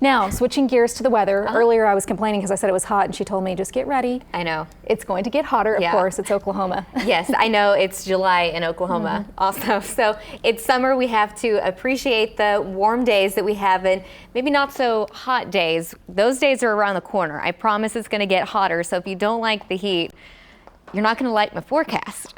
Now, switching gears to the weather. Earlier I was complaining because I said it was hot and she told me just get ready. I know. It's going to get hotter, of course. It's Oklahoma. Yes, I know it's July in Oklahoma also. So it's summer. We have to appreciate the warm days that we have and maybe not so hot days. Those days are around the corner. I promise it's going to get hotter. So if you don't like the heat, you're not going to like my forecast.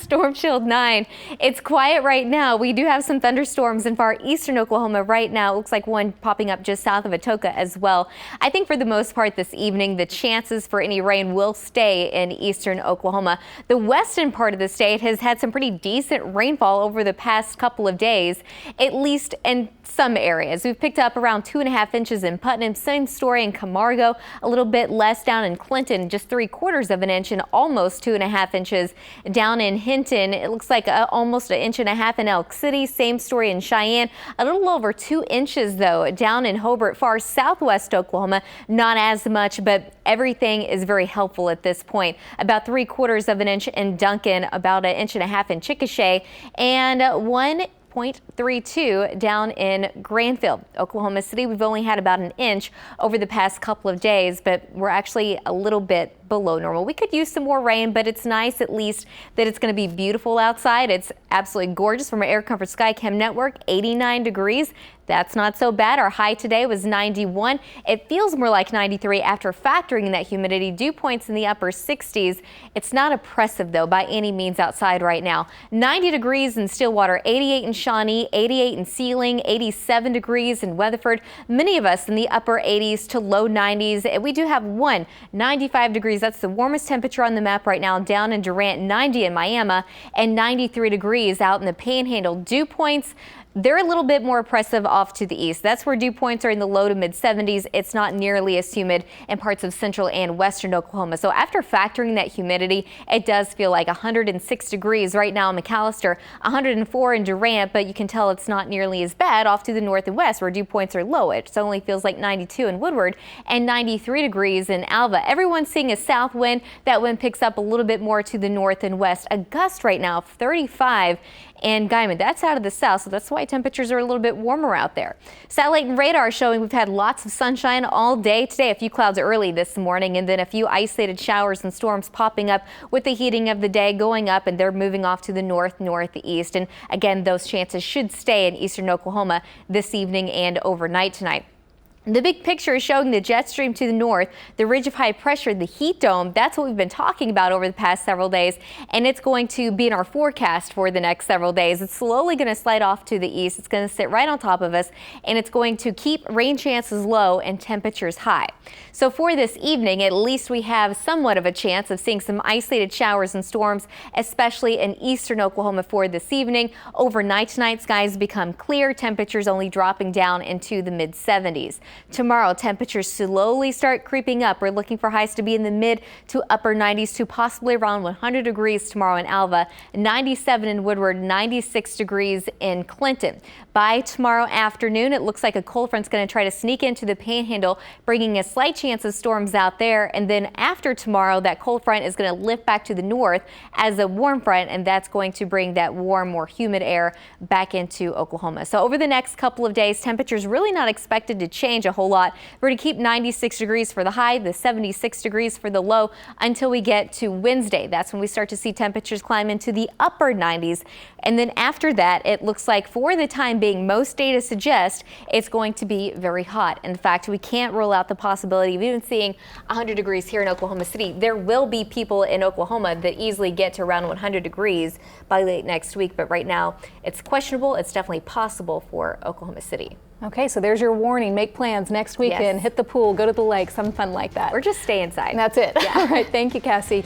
Storm Shield 9. It's quiet right now. We do have some thunderstorms in far eastern Oklahoma right now. It looks like one popping up just south of Atoka as well. I think for the most part this evening, the chances for any rain will stay in eastern Oklahoma. The western part of the state has had some pretty decent rainfall over the past couple of days, at least in some areas. We've picked up around 2.5 inches in Putnam, same story in Camargo, a little bit less down in Clinton, just 3/4 of an inch, and almost 2.5 inches down in Hinton. It looks like almost 1.5 inches in Elk City. Same story in Cheyenne. A little over 2 inches though down in Hobart, far southwest Oklahoma. Not as much, but everything is very helpful at this point. About 3/4 of an inch in Duncan, about 1.5 inches in Chickasha, and 1.32 down in Granville. Oklahoma City, we've only had about 1 inch over the past couple of days, but we're actually a little bit below normal. We could use some more rain, but it's nice at least that it's going to be beautiful outside. It's absolutely gorgeous from our Air Comfort Skycam network. 89 degrees. That's not so bad. Our high today was 91. It feels more like 93 after factoring in that humidity. Dew points in the upper 60s. It's not oppressive though by any means outside right now. 90 degrees in Stillwater, 88 in Shawnee, 88 in Sealing, 87 degrees in Weatherford. Many of us in the upper 80s to low 90s. We do have 95 degrees. That's the warmest temperature on the map right now down in Durant, 90 in Miami, and 93 degrees out in the Panhandle. Dew points, they're a little bit more oppressive off to the east. That's where dew points are in the low to mid 70s. It's not nearly as humid in parts of central and western Oklahoma. So after factoring that humidity, it does feel like 106 degrees right now in McAllister, 104 in Durant, but you can tell it's not nearly as bad off to the north and west where dew points are low. It only feels like 92 in Woodward and 93 degrees in Alva. Everyone's seeing a south wind. That wind picks up a little bit more to the north and west. A gust right now of 35 in Guyman. That's out of the south, so that's why temperatures are a little bit warmer out there. Satellite and radar showing we've had lots of sunshine all day today. A few clouds early this morning and then a few isolated showers and storms popping up with the heating of the day going up, and they're moving off to the northeast. And again, those chances should stay in eastern Oklahoma this evening and overnight tonight. The big picture is showing the jet stream to the north, the ridge of high pressure, the heat dome. That's what we've been talking about over the past several days, and it's going to be in our forecast for the next several days. It's slowly going to slide off to the east. It's going to sit right on top of us, and it's going to keep rain chances low and temperatures high. So for this evening, at least we have somewhat of a chance of seeing some isolated showers and storms, especially in eastern Oklahoma for this evening. Overnight tonight, skies become clear, temperatures only dropping down into the mid 70s. Tomorrow, temperatures slowly start creeping up. We're looking for highs to be in the mid to upper 90s to possibly around 100 degrees tomorrow in Alva, 97 in Woodward, 96 degrees in Clinton. By tomorrow afternoon, it looks like a cold front's going to try to sneak into the Panhandle, bringing a slight chance of storms out there. And then after tomorrow, that cold front is going to lift back to the north as a warm front, and that's going to bring that warm, more humid air back into Oklahoma. So over the next couple of days, temperatures really not expected to change a whole lot. We're going to keep 96 degrees for the high, the 76 degrees for the low until we get to Wednesday. That's when we start to see temperatures climb into the upper 90s. And then after that, it looks like for the time being, most data suggest it's going to be very hot. In fact, we can't rule out the possibility of even seeing 100 degrees here in Oklahoma City. There will be people in Oklahoma that easily get to around 100 degrees by late next week, but right now it's questionable. It's definitely possible for Oklahoma City. Okay, so there's your warning. Make plans next weekend. Yes. Hit the pool, go to the lake, something fun like that. Or just stay inside. And that's it. Yeah. All right, thank you, Cassie.